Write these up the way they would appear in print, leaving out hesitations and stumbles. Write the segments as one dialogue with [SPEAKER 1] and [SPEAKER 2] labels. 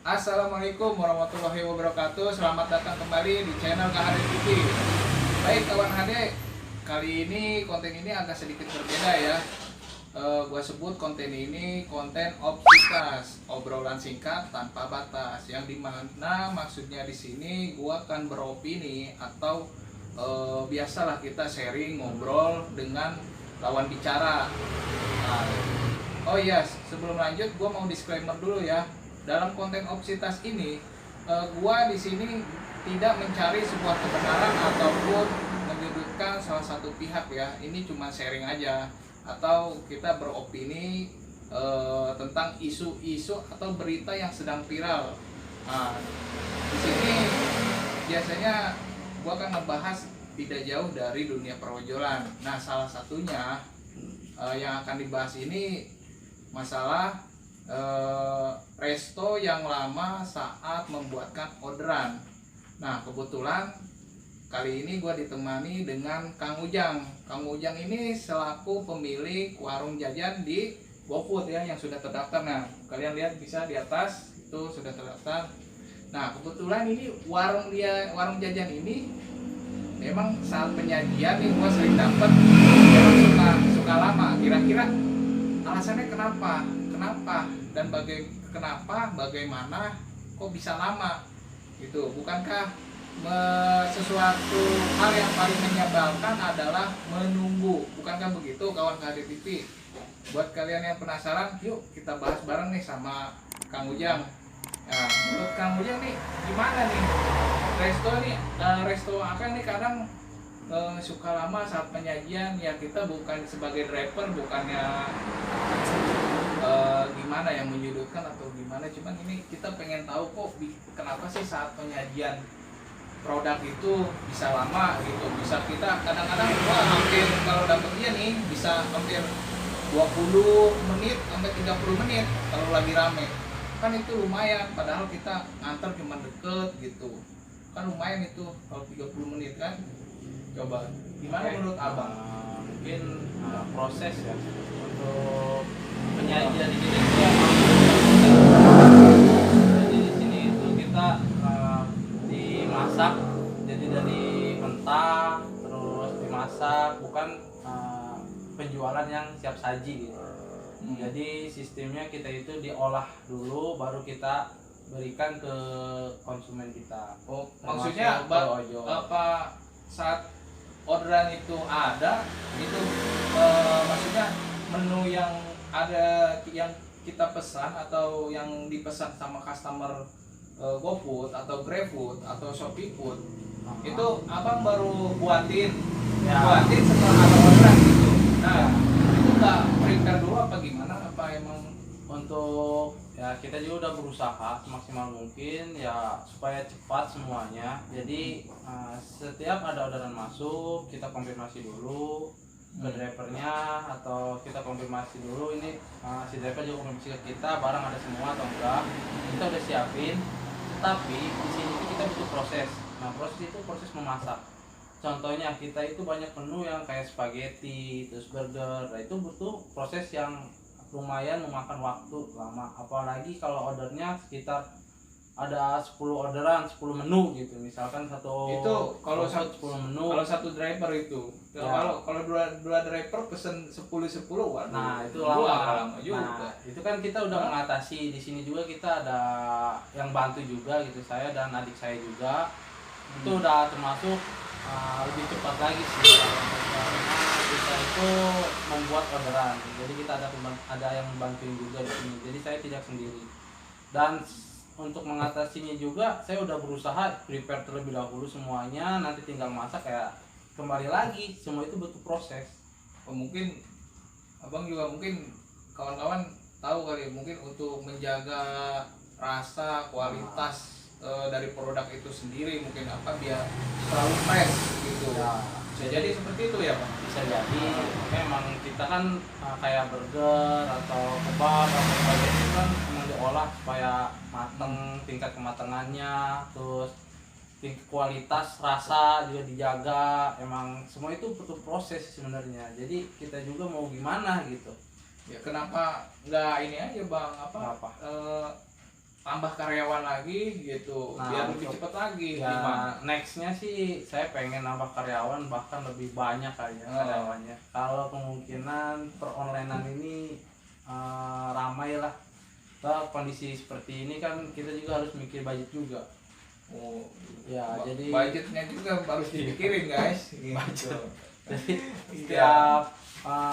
[SPEAKER 1] Assalamualaikum warahmatullahi wabarakatuh. Selamat datang kembali di channel KHD TV. Baik kawan HD, kali ini konten ini agak sedikit berbeda ya. Gua sebut konten ini konten obsitas, obrolan singkat tanpa batas. Yang dimana maksudnya di sini gua akan beropini atau biasalah kita sharing ngobrol dengan lawan bicara. Nah, oh iya, sebelum lanjut gua mau disclaimer dulu ya. Dalam konten obsitas ini, gua di sini tidak mencari sebuah kebenaran ataupun menyudutkan salah satu pihak ya. Ini cuma sharing aja atau kita beropini tentang isu-isu atau berita yang sedang viral. Nah, di sini biasanya gua akan ngebahas tidak jauh dari dunia perwojolan. Nah, salah satunya yang akan dibahas ini masalah resto yang lama saat membuatkan orderan. Nah, kebetulan kali ini gue ditemani dengan Kang Ujang. Kang Ujang ini selaku pemilik warung jajan di GoFood ya, yang sudah terdaftar. Nah, kalian lihat bisa di atas itu sudah terdaftar. Nah, kebetulan ini warung jajan ini memang saat penyajian nih gue sering dapat memang suka lama. Kira-kira alasannya kenapa dan bagaimana kok bisa lama gitu? Bukankah sesuatu hal yang paling menyebalkan adalah menunggu? Bukankah begitu kawan KHD TV? Buat kalian yang penasaran, yuk kita bahas bareng nih sama Kang Ujang. Nah, menurut Kang Ujang nih gimana nih resto akan nih kadang suka lama saat penyajian ya. Kita bukan sebagai driver, bukannya gimana yang menyudutkan atau gimana, cuman ini kita pengen tahu kok kenapa sih saat penyajian produk itu bisa lama gitu. Bisa kita kadang-kadang hampir kalau dapetnya nih bisa hampir 20 menit sampai 30 menit kalau lagi rame. Kan itu lumayan, padahal kita nganter cuma deket gitu. Kan lumayan itu kalau 30 menit kan. Coba gimana menurut Abang?
[SPEAKER 2] Mungkin proses ya untuk penyajian di sini itu jadi di sini itu kita dimasak, jadi dari mentah terus dimasak, bukan penjualan yang siap saji gitu. Jadi sistemnya kita itu diolah dulu baru kita berikan ke konsumen kita.
[SPEAKER 1] Oh, maksudnya apa saat orderan itu ada itu maksudnya menu yang ada yang kita pesan atau yang dipesan sama customer GoFood atau GrabFood atau ShopeeFood itu abang baru buatin setelah ada orderan gitu. Nah, itu nggak prepare dulu apa gimana? Apa emang
[SPEAKER 2] untuk ya kita juga udah berusaha semaksimal mungkin ya supaya cepat semuanya. Jadi setiap ada orderan masuk kita konfirmasi dulu ke drivernya, atau kita konfirmasi dulu ini si driver juga konfirmasi ke kita barang ada semua atau enggak. Kita udah siapin, tetapi di sini kita butuh proses. Nah, proses itu proses memasak. Contohnya kita itu banyak menu yang kayak spaghetti, terus burger. Nah, itu butuh proses yang lumayan memakan waktu lama, apalagi kalau ordernya sekitar ada 10 orderan, 10 menu gitu. Misalkan
[SPEAKER 1] itu kalau
[SPEAKER 2] 10 menu.
[SPEAKER 1] Kalau satu driver itu. Ya. Kalau dua driver pesen 10, waduh.
[SPEAKER 2] Nah, itu lama
[SPEAKER 1] juga.
[SPEAKER 2] Nah, itu kan kita udah mengatasi. Di sini juga kita ada yang bantu juga gitu, saya dan adik saya juga. Itu udah termasuk lebih cepat lagi sih karena kita itu membuat orderan. Jadi kita ada yang bantuin juga di sini. Jadi saya tidak sendiri. Dan untuk mengatasinya juga saya udah berusaha prepare terlebih dahulu semuanya, nanti tinggal masak kayak kembali lagi. Semua itu butuh proses.
[SPEAKER 1] Mungkin abang juga mungkin kawan-kawan tahu kali, mungkin untuk menjaga rasa kualitas dari produk itu sendiri, mungkin apa biar selalu fresh gitu ya. Bisa jadi seperti itu ya Pak?
[SPEAKER 2] Bisa jadi memang kita kan kayak burger atau kebab atau sebagainya itu kan memang diolah supaya mateng, tingkat kematangannya, terus tingkat kualitas rasa juga dijaga. Emang semua itu butuh proses sebenarnya. Jadi kita juga mau gimana gitu
[SPEAKER 1] ya. Kenapa nggak ini aja Bang, apa nambah karyawan lagi gitu,
[SPEAKER 2] Nah,
[SPEAKER 1] biar lebih
[SPEAKER 2] untuk-
[SPEAKER 1] cepat lagi.
[SPEAKER 2] Ya
[SPEAKER 1] Gimana?
[SPEAKER 2] nextnya sih saya pengen nambah karyawan, bahkan lebih banyak kali ya
[SPEAKER 1] Oh.
[SPEAKER 2] karyawannya. Kalau kemungkinan peronlinean ini ramai lah. Nah, kondisi seperti ini kan kita juga harus mikir budget juga.
[SPEAKER 1] Oh,
[SPEAKER 2] Ya jadi
[SPEAKER 1] budgetnya juga harus dipikirin guys. Gitu.
[SPEAKER 2] jadi
[SPEAKER 1] Iya.
[SPEAKER 2] setiap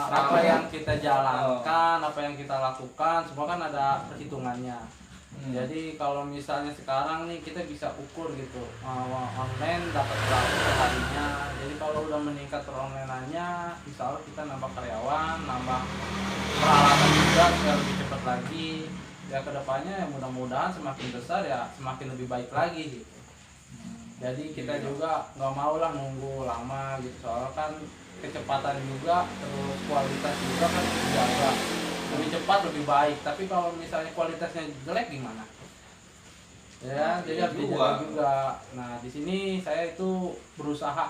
[SPEAKER 2] apa yang kita jalankan, apa yang kita lakukan, semua kan ada perhitungannya. Jadi kalau misalnya sekarang nih kita bisa ukur gitu, online dapat berapa perharinya. Jadi kalau udah meningkat peronlinannya, insya Allah kita nambah karyawan, nambah peralatan juga biar lebih cepat lagi. Ya kedepannya ya mudah-mudahan semakin besar ya semakin lebih baik lagi gitu. Jadi kita juga nggak mau lah nunggu lama gitu, soalnya kan kecepatan juga terus kualitas juga kan dijaga. Lebih cepat lebih baik, tapi kalau misalnya kualitasnya jelek gimana ya, jadi harus dijaga juga. Nah di sini saya itu berusaha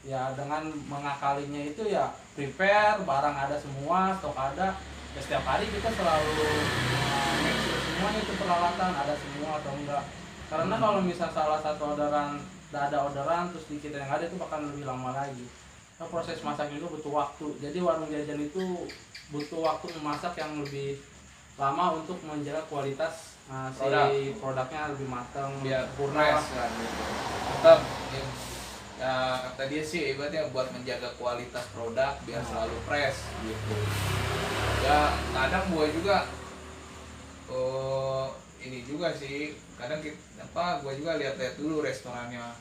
[SPEAKER 2] ya dengan mengakalinya itu ya prepare barang ada semua, stok ada ya, setiap hari kita selalu make sure semua itu peralatan ada semua atau enggak, karena kalau misal salah satu orderan ada orderan terus di kita yang ada itu bakal lebih lama lagi. Nah, proses masak itu butuh waktu, jadi warung jajan itu butuh waktu memasak yang lebih lama untuk menjaga kualitas si produknya lebih matang,
[SPEAKER 1] Biar
[SPEAKER 2] sempurna.
[SPEAKER 1] fresh kan gitu. Tetap ya, kata dia sih ibaratnya buat menjaga kualitas produk biar selalu fresh gitu. Ya kadang gua juga ini juga sih, kadang gua juga lihat-lihat dulu restorannya.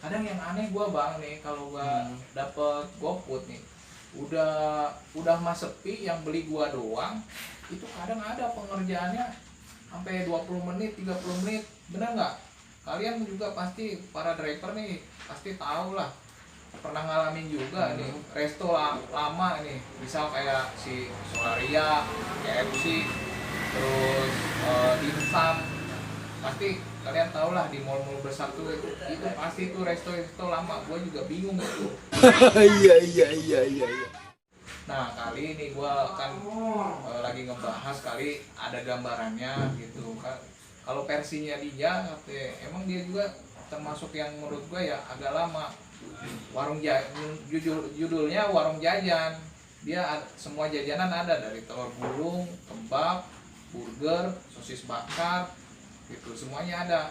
[SPEAKER 1] Kadang yang aneh gua bang nih, kalau gua dapet GoFood nih, udah mah sepi, yang beli gua doang, itu kadang ada pengerjaannya sampai 20 menit, 30 menit, benar nggak? Kalian juga pasti, para driver nih, pasti tahu lah, pernah ngalamin juga nih, resto lama nih, misal kayak si Solaria, KFC, terus dimsum, pasti kalian tahu lah di mall-mall besar tuh itu pasti tuh resto lama, gue juga bingung gitu. Iya. Nah kali ini gue kan lagi ngebahas, kali ada gambarannya gitu kan. Kalau versinya dia katanya, emang dia juga termasuk yang menurut gue ya agak lama. Judulnya warung jajan, dia semua jajanan ada, dari telur gulung, kebab, burger, sosis bakar gitu, semuanya ada.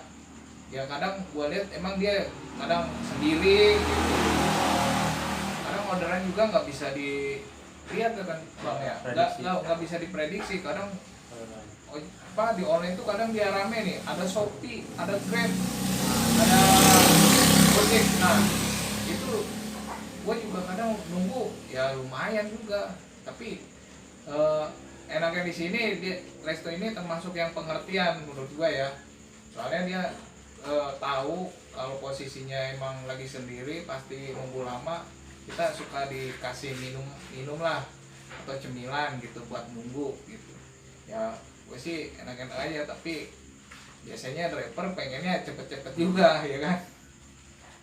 [SPEAKER 1] Ya kadang gue lihat emang dia kadang sendiri gitu. Kadang orderan juga nggak bisa dilihat kan bang ya, nggak bisa diprediksi. Kadang di online itu kadang dia rame nih, ada Shopee, ada Grab, ada Gojek. Nah itu gue juga kadang nunggu ya lumayan juga, tapi enaknya di sini resto ini termasuk yang pengertian menurut gue ya, soalnya dia tahu kalau posisinya emang lagi sendiri pasti nunggu lama, kita suka dikasih minum lah atau cemilan gitu buat nunggu gitu ya. Gue sih enak-enak aja, tapi biasanya driver pengennya cepet-cepet juga ya kan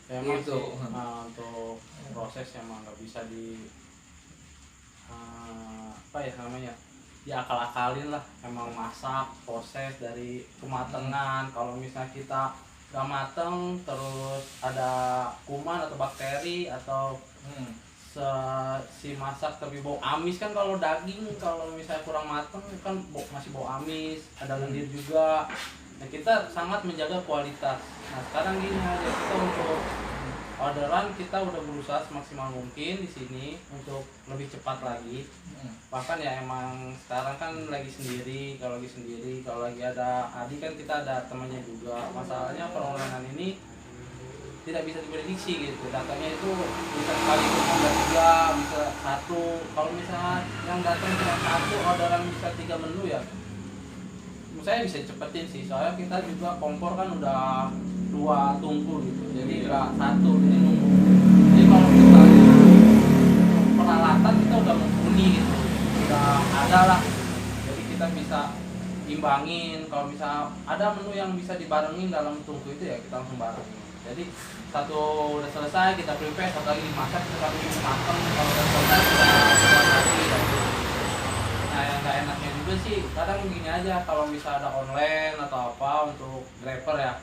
[SPEAKER 2] Ya,
[SPEAKER 1] gitu.
[SPEAKER 2] Untuk proses emang nggak bisa di apa ya namanya, diakal-akalin lah. Emang masak proses dari kematangan, kalau misalnya kita gak mateng terus ada kuman atau bakteri atau si masak tapi bau amis kan, kalau daging kalau misalnya kurang mateng kan masih bau amis, ada lendir juga. Nah kita sangat menjaga kualitas. Nah sekarang gini aja, kita untuk orderan kita udah berusaha semaksimal mungkin di sini untuk lebih cepat lagi. Bahkan ya emang sekarang kan lagi sendiri, kalau lagi ada Adi kan kita ada temannya juga. Masalahnya peronlinean ini tidak bisa diprediksi gitu, datanya itu bisa sekali itu ada 3, bisa 1. Kalau misalnya yang datang cuma 1 orderan bisa 3 menu ya saya bisa cepetin sih, soalnya kita juga kompor kan udah 2 tungku gitu, jadi nggak 1, jadi nunggu. Jadi kalau misalnya peralatan kita udah mumpuni gitu, udah ada lah, jadi kita bisa imbangin. Kalau misalnya ada menu yang bisa dibarengin dalam tungku itu ya kita langsung barengin. Jadi satu udah selesai kita prepare, satu lagi dimasak, kita tunggu matang. Kalau udah selesai kita buat lagi. Nah yang nggak enaknya juga sih kadang gini aja, kalau misalnya ada online atau apa untuk driver ya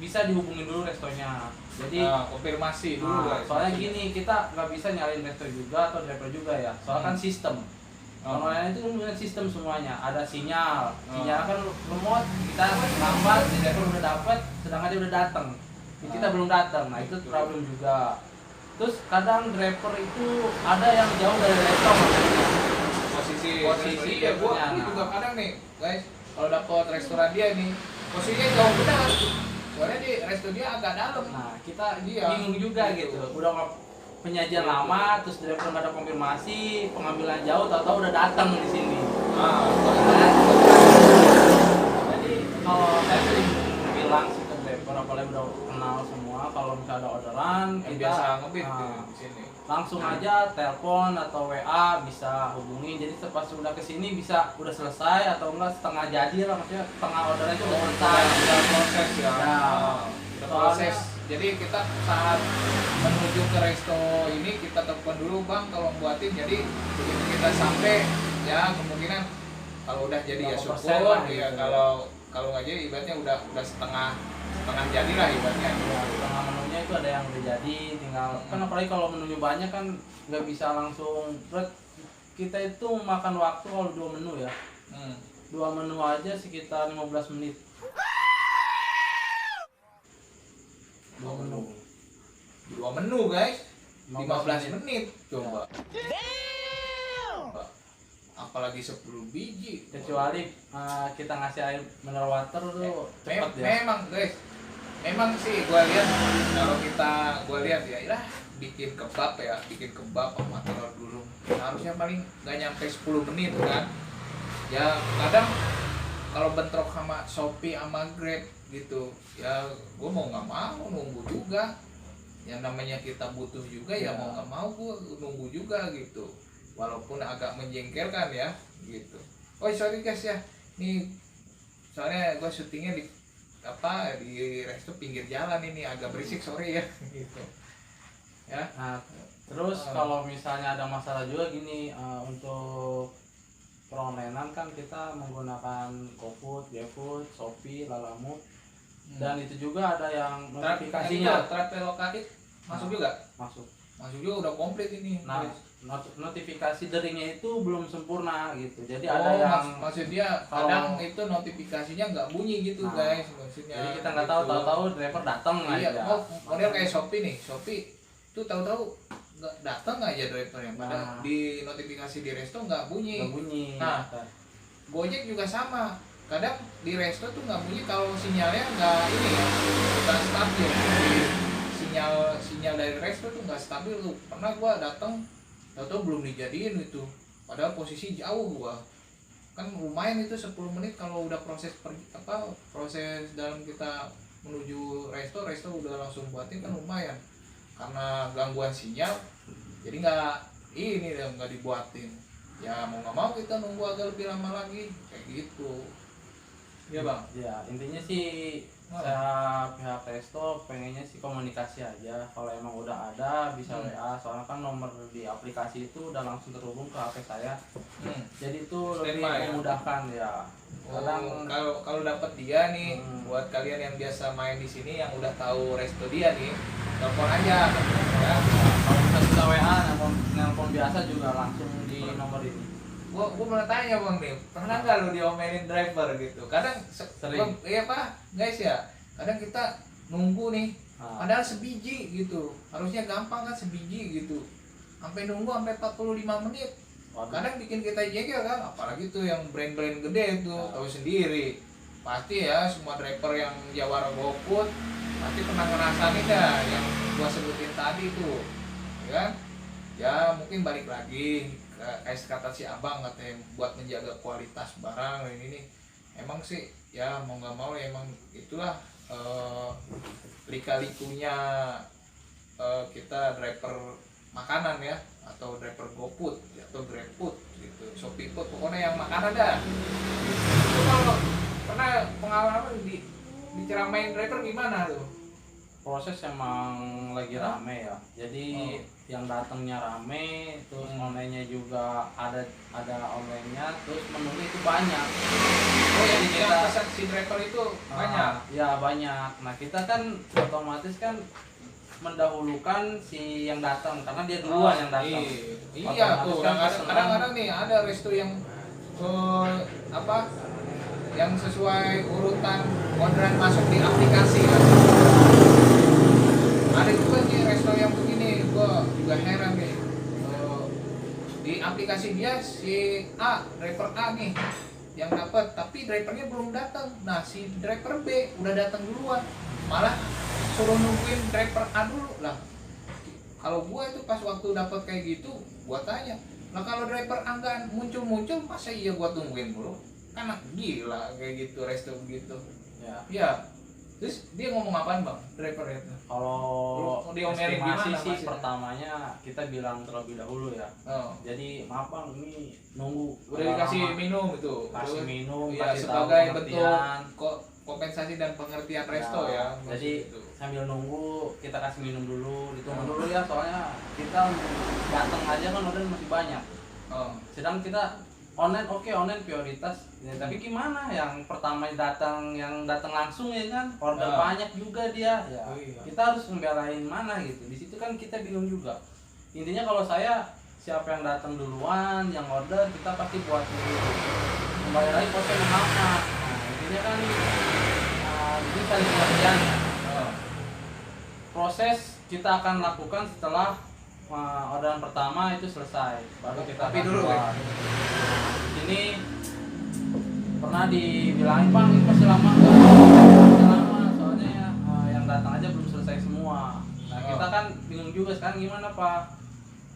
[SPEAKER 2] bisa dihubungin dulu restonya. Jadi
[SPEAKER 1] konfirmasi dulu guys.
[SPEAKER 2] soalnya gini, kita nggak bisa nyalain resto juga atau driver juga ya, soalnya kan sistem. Online itu kan sistem semuanya, ada sinyal kan remote, kita lambat, driver udah dapat, sedangkan dia udah datang, kita belum datang, nah itu problem juga. Terus kadang driver itu ada yang jauh dari resto
[SPEAKER 1] posisi
[SPEAKER 2] ya,
[SPEAKER 1] gua juga kadang nih guys, kalau dapat restoran dia nih posisinya jauh benar, soalnya di resto dia agak dalam.
[SPEAKER 2] Nah kita bingung juga gitu, udah penyajian lama, terus driver nggak ada konfirmasi, pengambilan jauh, tahu-tahu udah datang di sini. Jadi kalau saya sering bilang sih ke driver, apalagi udah kenal semua, kalau misalnya ada orderan
[SPEAKER 1] Yang
[SPEAKER 2] kita
[SPEAKER 1] biasa ngebit di sini.
[SPEAKER 2] langsung aja telepon atau WA bisa hubungi. Jadi pas sudah kesini bisa udah selesai atau enggak setengah jadi lah, maksudnya setengah orderan itu udah selesai.
[SPEAKER 1] Udah proses ya.
[SPEAKER 2] Udah
[SPEAKER 1] Proses. Jadi kita saat menuju ke resto ini kita telepon dulu, Bang tolong buatin. Jadi begitu kita sampai ya kemungkinan kalau udah jadi ya syukur ya,
[SPEAKER 2] gitu.
[SPEAKER 1] Kalau nggak jadi ibaratnya udah setengah jadi lah ibaratnya.
[SPEAKER 2] Ya, setengah menunya itu ada yang udah jadi, tinggal kan apalagi kalau menunya banyak kan nggak bisa langsung kita itu makan waktu kalau 2 menu ya. 2 menu aja sekitar 15 menit.
[SPEAKER 1] 2 menu guys, 15 menit coba. Apalagi 10 biji.
[SPEAKER 2] Kecuali kita ngasih air mineral water tuh cepet ya.
[SPEAKER 1] Memang guys, memang sih gua lihat kalau gua lihat ya bikin kebab sama telur gulung harusnya paling nggak nyampe 10 menit kan. Ya kadang kalau bentrok sama Shopee sama Grab gitu ya, gua mau nggak mau nunggu juga. Yang namanya kita butuh juga ya mau nggak mau gua nunggu juga gitu, walaupun agak menjengkelkan ya gitu. Oh sorry guys ya, ini soalnya gue syutingnya di resto pinggir jalan, ini agak berisik, sorry ya gitu ya.
[SPEAKER 2] Nah, terus kalau misalnya ada masalah juga gini, untuk peronlinean kan kita menggunakan GoFood, GoFood, Shopee, Lalamove, dan itu juga ada yang notifikasinya.
[SPEAKER 1] Traveloka masuk juga?
[SPEAKER 2] Masuk
[SPEAKER 1] juga, udah komplit ini.
[SPEAKER 2] Nah, notifikasi deringnya itu belum sempurna gitu. Jadi ada yang
[SPEAKER 1] maksudnya kadang itu notifikasinya nggak bunyi gitu guys, maksudnya.
[SPEAKER 2] Jadi kita nggak tahu driver datang aja.
[SPEAKER 1] Model kayak Shopee nih, Shopee itu tahu-tahu nggak datang aja drivernya, padahal di notifikasi di resto nggak bunyi. Nah, Gojek juga sama. Kadang di resto tuh nggak bunyi kalau sinyalnya nggak stabil. Sinyal dari resto tuh nggak stabil tuh. Pernah gua datang tahu-tahu belum dijadiin itu, padahal posisi jauh gua. Kan lumayan itu 10 menit kalau udah proses dalam kita menuju resto udah langsung buatin kan lumayan. Karena gangguan sinyal jadi nggak dibuatin. Ya mau nggak mau kita nunggu agak lebih lama lagi kayak gitu. Iya bang.
[SPEAKER 2] Ya intinya sih pihak resto pengennya sih komunikasi aja. Kalau emang udah ada bisa WA, soalnya kan nomor di aplikasi itu udah langsung terhubung ke HP saya. Jadi itu lebih memudahkan ya.
[SPEAKER 1] Kalau dapat dia nih, buat kalian yang biasa main di sini yang udah tahu resto dia nih, telepon aja. Ya.
[SPEAKER 2] Kalau bisa WA, nelpon biasa juga langsung di nomor ini.
[SPEAKER 1] Gua mau tanya bang nih, pernah nggak lu diomelin driver gitu? Kadang
[SPEAKER 2] sering.
[SPEAKER 1] Iya pak, guys ya. Kadang kita nunggu nih, padahal sebiji gitu. Harusnya gampang kan sebiji gitu. Sampai nunggu sampai 45 menit. Kadang bikin kita jengkel kan, apalagi tuh yang brand-brand gede itu, tahu sendiri. Pasti ya semua driver yang Jawara GoFood pasti pernah ngerasain dah yang gua sebutin tadi tuh, ya kan? Ya mungkin balik lagi kayak kata si abang katanya buat menjaga kualitas barang ini nih, emang sih ya mau nggak mau ya emang itulah lika-likunya kita driver makanan ya, atau driver GoFood atau GrabFood gitu, Shopee Food, pokoknya yang makanan dah. Itu kalau pernah pengalaman diceramain driver gimana tuh?
[SPEAKER 2] Proses emang lagi rame ya, jadi yang datangnya rame, terus online-nya juga ada online-nya, terus menunya itu banyak.
[SPEAKER 1] Oh
[SPEAKER 2] Jadi
[SPEAKER 1] yang pesan si driver itu banyak.
[SPEAKER 2] Ya banyak. Nah kita kan otomatis kan mendahulukan si yang datang karena dia duluan yang datang.
[SPEAKER 1] Iya tuh,
[SPEAKER 2] Otomatis kan
[SPEAKER 1] kadang-kadang nih ada resto yang apa yang sesuai urutan orderan masuk di aplikasi kan. Ada juga nih resto yang begini, gua juga heran nih. Di aplikasi dia si A, driver A nih yang dapat, tapi drivernya belum datang. Nah, si driver B udah datang duluan. Malah suruh nungguin driver A dulu lah. Kalau gua itu pas waktu dapat kayak gitu, gua tanya, nah kalau driver A nggak muncul-muncul, masa iya gua tungguin dulu? Kan gila kayak gitu resto begitu.
[SPEAKER 2] Ya.
[SPEAKER 1] Ya. Terus dia ngomong apaan bang, driver itu?
[SPEAKER 2] Kalau
[SPEAKER 1] Diomelin
[SPEAKER 2] estimasi
[SPEAKER 1] gimana
[SPEAKER 2] sih
[SPEAKER 1] maksudnya?
[SPEAKER 2] pertamanya kita bilang terlebih dahulu ya.
[SPEAKER 1] Oh.
[SPEAKER 2] Jadi maaf bang, ini nunggu
[SPEAKER 1] Udah
[SPEAKER 2] agak
[SPEAKER 1] dikasih
[SPEAKER 2] lama.
[SPEAKER 1] minum itu.
[SPEAKER 2] Kasih
[SPEAKER 1] Terus,
[SPEAKER 2] minum,
[SPEAKER 1] ya,
[SPEAKER 2] kasih tahu
[SPEAKER 1] sebagai bentuk
[SPEAKER 2] pengertian.
[SPEAKER 1] kompensasi dan pengertian resto ya.
[SPEAKER 2] Jadi
[SPEAKER 1] maksud itu.
[SPEAKER 2] sambil nunggu kita kasih minum dulu, ditunggu dulu ya soalnya kita datang aja kan order masih banyak.
[SPEAKER 1] Oh.
[SPEAKER 2] Sedang kita online, oke, online prioritas. Ya, tapi gimana yang pertama yang datang langsung ya kan order banyak juga dia. Ya,
[SPEAKER 1] Oh, iya.
[SPEAKER 2] kita harus membelain mana gitu. Di situ kan kita bingung juga. Intinya kalau saya siapa yang datang duluan, yang order kita pasti buat dulu. Kembali lagi proses lama. Nah, intinya kan ini saling pengertian.
[SPEAKER 1] Oh.
[SPEAKER 2] Proses kita akan lakukan setelah orderan pertama itu selesai, baru kita
[SPEAKER 1] Tapi
[SPEAKER 2] akan
[SPEAKER 1] dulu,
[SPEAKER 2] buat. Ini pernah dibilangin bang ini masih lama nggak? Masih lama soalnya ya yang datang aja belum selesai semua. Nah kita kan bingung juga sekarang gimana pak,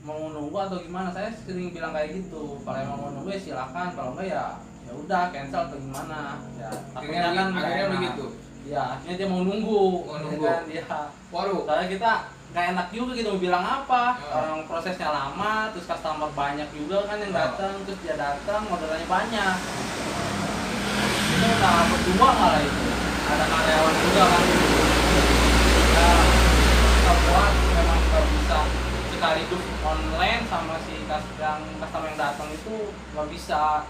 [SPEAKER 2] mau nunggu atau gimana? Saya sering bilang kayak gitu, kalau emang mau nunggu ya silakan, kalau enggak ya udah cancel atau gimana ya. Takutnya kan nggak
[SPEAKER 1] akhirnya
[SPEAKER 2] enak.
[SPEAKER 1] begitu.
[SPEAKER 2] Ya akhirnya dia mau nunggu,
[SPEAKER 1] Mau
[SPEAKER 2] ya
[SPEAKER 1] nunggu.
[SPEAKER 2] kan dia.
[SPEAKER 1] Waduh.
[SPEAKER 2] Soalnya kita nggak enak juga gitu mau bilang apa,
[SPEAKER 1] Ya.
[SPEAKER 2] orang prosesnya lama, terus customer banyak juga kan yang datang, terus dia datang orderannya banyak. Itu udah berdua malah itu, ada karyawan juga kan. Ya kita buat memang nggak bisa sekaligus online sama si yang customer yang datang itu nggak bisa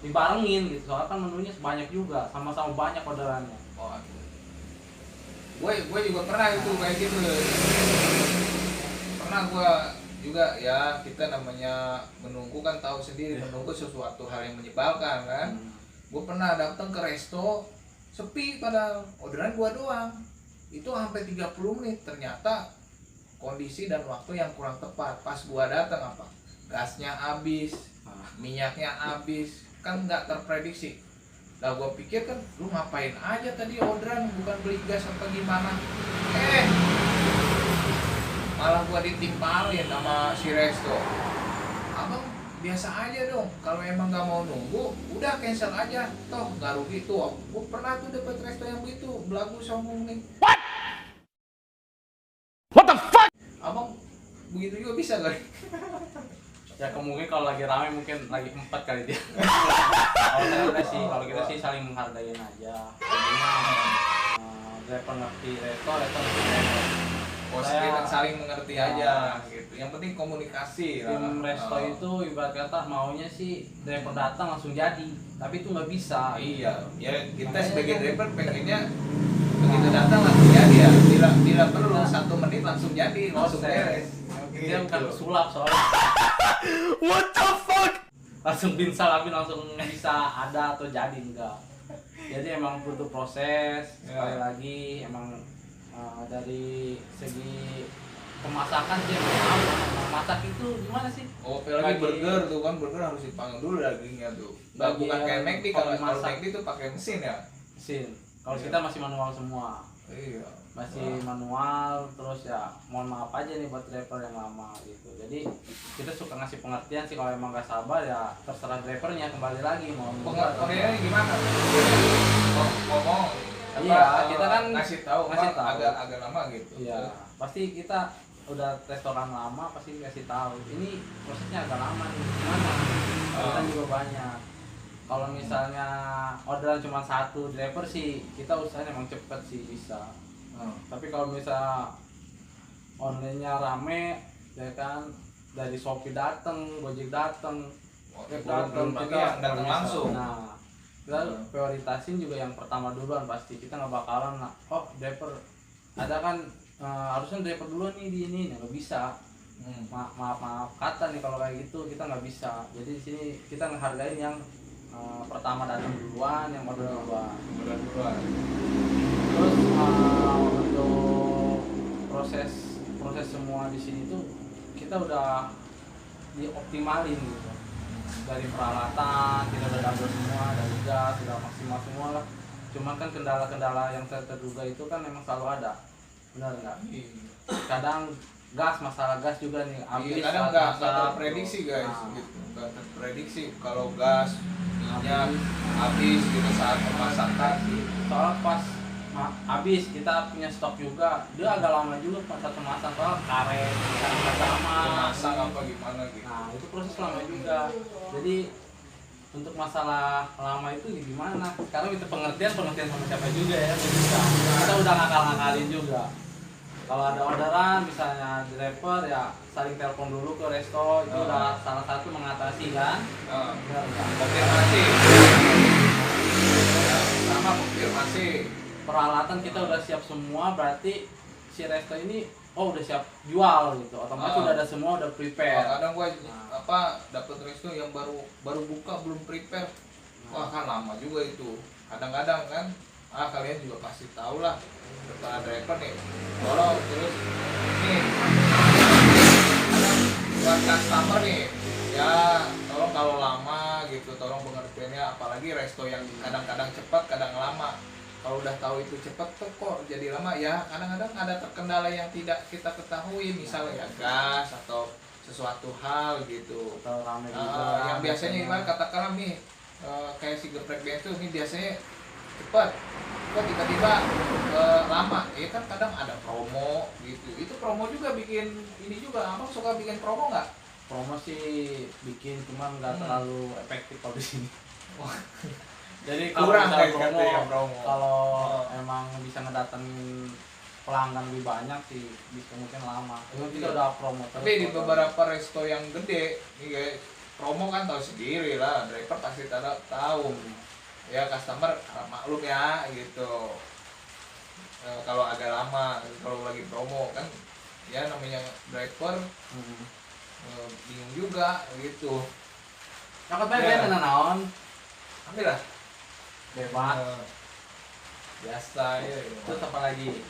[SPEAKER 2] dibarengin gitu, soalnya kan menunya sebanyak juga, sama-sama banyak orderannya.
[SPEAKER 1] Oh, gue juga pernah itu kayak gitu. Pernah gue juga ya, kita namanya menunggu kan tahu sendiri, menunggu sesuatu hal yang menyebalkan kan. Gue pernah datang ke resto sepi padahal orderan gua doang. Itu sampai 30 menit, ternyata kondisi dan waktu yang kurang tepat. Pas gua datang apa? Gasnya habis, minyaknya habis, kan nggak terprediksi. Lah gua pikir kan lu ngapain aja tadi orderan, bukan beli gas apa gimana. Malah gua ditimpalin sama si resto. Abang biasa aja dong, kalau emang nggak mau nunggu udah cancel aja, toh nggak rugi tuh. Gua pernah tuh dapet resto yang begitu, belagu sombong nih. What the fuck? Abang begitu juga bisa kali?
[SPEAKER 2] Ya kemungkinan kalau lagi rame mungkin lagi 4 kali dia. Kalau kita sih saling menghargain aja. Intinya driver ngerti resto ngerti driver.
[SPEAKER 1] Oh, kita saling mengerti aja gitu. Yang penting komunikasi lah.
[SPEAKER 2] Tim resto itu ibarat kata maunya sih driver datang langsung jadi, tapi itu nggak bisa.
[SPEAKER 1] Iya, ya kita sebagai driver pengennya begitu datang langsung jadi ya. Bila perlu 1 menit langsung jadi, langsung beres.
[SPEAKER 2] Dia bukan pesulap soalnya.
[SPEAKER 3] What the fuck?
[SPEAKER 2] Langsung binsalabin langsung bisa ada atau jadi enggak. Jadi emang butuh proses. Sekali lagi emang dari segi pemasakan sih emang masak itu gimana sih?
[SPEAKER 1] Oh, apalagi burger tuh kan, burger harus dipanggang dulu dagingnya tuh. Bukan kayak McD, kalau McD tuh pakai mesin ya.
[SPEAKER 2] Mesin. Kalau kita masih manual semua.
[SPEAKER 1] Iya.
[SPEAKER 2] Masih manual, terus ya mohon maaf aja nih buat driver yang lama gitu. Jadi kita suka ngasih pengertian sih, kalau emang gak sabar ya terserah drivernya, kembali lagi mau
[SPEAKER 1] pengertiannya gimana? Ngomong.
[SPEAKER 2] Iya, kita kan
[SPEAKER 1] ngasih tahu agak lama gitu.
[SPEAKER 2] Iya, pasti kita udah restoran lama pasti kasih tahu. Ini prosesnya agak lama nih, gimana? Kita juga banyak. Kalau misalnya orderan cuma 1 driver sih, kita usahain emang cepet sih bisa. Tapi kalau misalnya online-nya rame, ya kan, dari Shopee datang, Gojek datang, Grab
[SPEAKER 1] Belum
[SPEAKER 2] datang,
[SPEAKER 1] lagi
[SPEAKER 2] kita
[SPEAKER 1] yang datang
[SPEAKER 2] nggak bisa.
[SPEAKER 1] langsung.
[SPEAKER 2] Nah, kita prioritasin juga yang pertama duluan pasti. Kita nggak bakalan driver ada kan, harusnya driver duluan nih di ini, nggak bisa. Maaf kata nih kalau kayak gitu kita nggak bisa. Jadi di sini kita ngehargain yang pertama datang duluan, yang order duluan. Terus untuk proses semua di sini tuh kita udah dioptimalin gitu. Dari peralatan kita udah double semua, dari gas sudah maksimal semua lah. Cuman kan kendala-kendala yang terduga itu kan memang selalu ada, benar nggak? Kadang masalah gas juga nih habis.
[SPEAKER 1] Kadang nggak terprediksi guys,
[SPEAKER 2] Nah,
[SPEAKER 1] gitu. Nggak terprediksi kalau gas minyak habis gitu saat pemasakan.
[SPEAKER 2] soal pas habis kita punya stok juga, dia agak lama juga pas satu masak, soal karet kan sama
[SPEAKER 1] Masak apa gimana gitu.
[SPEAKER 2] nah itu proses lama juga. Jadi untuk masalah lama itu gimana sekarang itu pengertian sama siapa juga ya, bisa kita udah ngakal-ngakalin juga. Kalau ada orderan misalnya driver ya saling telepon dulu ke resto, itu udah salah satu mengatasi kan. Benar nggak?
[SPEAKER 1] Konfirmasi. Sama konfirmasi.
[SPEAKER 2] Peralatan kita udah siap semua, berarti si resto ini udah siap jual gitu, otomatis udah ada semua, udah prepare.
[SPEAKER 1] Kadang gua dapat resto yang baru buka belum prepare, wah kan lama juga itu. Kadang-kadang kan kalian juga pasti tahu lah, para driver nih tolong terus nih buat customer nih ya, tolong kalau lama gitu tolong pengertiannya, apalagi resto yang kadang-kadang cepat kadang lama. Kalau udah tahu itu cepat tuh kok jadi lama ya, kadang-kadang ada terkendala yang tidak kita ketahui, misalnya ya gas atau sesuatu hal gitu.
[SPEAKER 2] Atau rame juga,
[SPEAKER 1] Yang biasanya gimana katakanlah nih kayak si geprek bensu ini biasanya cepat kok tiba-tiba lama ya kan, kadang ada promo gitu. Itu promo juga bikin ini juga, abang suka bikin promo nggak?
[SPEAKER 2] promo sih bikin, cuman nggak terlalu efektif kalau di sini. Jadi kalau
[SPEAKER 1] Kurang
[SPEAKER 2] bisa
[SPEAKER 1] guys
[SPEAKER 2] promo,
[SPEAKER 1] katanya promo.
[SPEAKER 2] kalau emang bisa ngedatengin pelanggan lebih banyak sih bisa mungkin lama. Cuma kita udah promo terus.
[SPEAKER 1] Tapi di beberapa resto yang gede nih guys, promo kan tahu sendiri lah, driver pasti tahu ya, customer maklum ya gitu. Kalau agak lama, kalau lagi promo kan ya namanya driver bingung juga gitu.
[SPEAKER 2] Cakep banget ya tenan naon.
[SPEAKER 1] Ambil lah.
[SPEAKER 2] Bebas.
[SPEAKER 1] Biasa ya.
[SPEAKER 2] Terus apa lagi?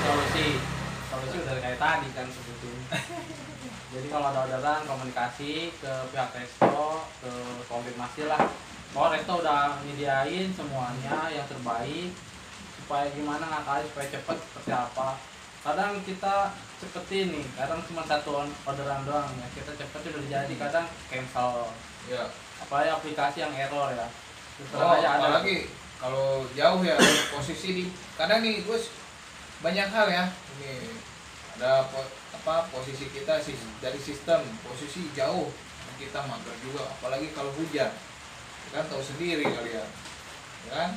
[SPEAKER 2] Solusi udah kayak tadi kan sebetulnya. Jadi kalau ada orderan komunikasi ke pihak resto, ke konfirmasi lah. Oh resto udah nyediain semuanya yang terbaik, supaya gimana ngakalin supaya cepet seperti apa. Kadang kita cepetin nih, kadang cuma satu orderan doang ya, kita cepet udah jadi, kadang cancel
[SPEAKER 1] Ya.
[SPEAKER 2] apalagi aplikasi yang error ya. Terus ada
[SPEAKER 1] Apalagi kalau jauh ya posisi di kadang nih Gus, banyak hal ya. Ini ada posisi kita sih dari sistem, posisi jauh kita mager juga, apalagi kalau hujan. Kan tahu sendiri kalian. Ya kan?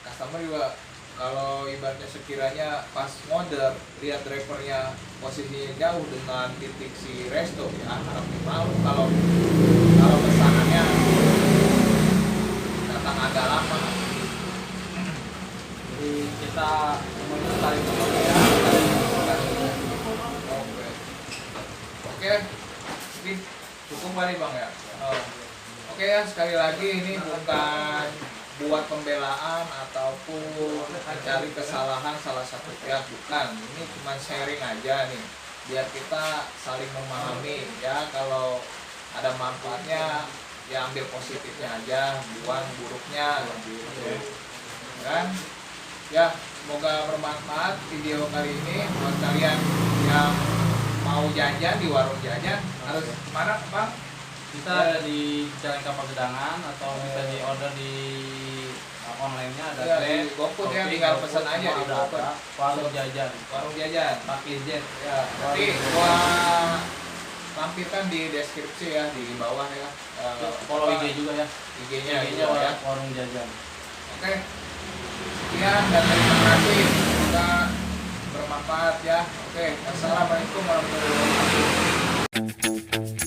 [SPEAKER 1] Customer juga kalau ibaratnya sekiranya pas ngorder lihat drivernya posisinya jauh dengan titik si resto ya harap malu kalau pesanannya datang agak lama.
[SPEAKER 2] Jadi kita semuanya saling bekerja ya.
[SPEAKER 1] Oke, ini cukup kali bang ya. Oke ya, sekali lagi ini bukan buat pembelaan ataupun mencari kesalahan salah satu pihak, bukan. Ini cuma sharing aja nih, biar kita saling memahami ya. Kalau ada manfaatnya ya ambil positifnya aja, buang buruknya gitu kan. Ya, semoga bermanfaat video kali ini buat kalian yang mau jajan di warung jajan. Harus mana bang?
[SPEAKER 2] Kita ada di Jalan Kapal Gedangan atau bisa di order di online-nya ada
[SPEAKER 1] Ya,
[SPEAKER 2] Grab,
[SPEAKER 1] di GoFood ya,
[SPEAKER 2] Shopee,
[SPEAKER 1] tinggal
[SPEAKER 2] GoFood,
[SPEAKER 1] pesan aja
[SPEAKER 2] semua
[SPEAKER 1] di
[SPEAKER 2] ada.
[SPEAKER 1] GoFood.
[SPEAKER 2] Warung jajan,
[SPEAKER 1] Warung jajan.
[SPEAKER 2] pakai jet.
[SPEAKER 1] Ya, nanti gua lampirkan di deskripsi ya, di bawah ya.
[SPEAKER 2] Follow IG juga ya.
[SPEAKER 1] IG-nya
[SPEAKER 2] IG-nya
[SPEAKER 1] ya.
[SPEAKER 2] warung jajan.
[SPEAKER 1] Oke. Sekian dan terima kasih. semoga bermanfaat ya. Oke, assalamualaikum warahmatullahi wabarakatuh.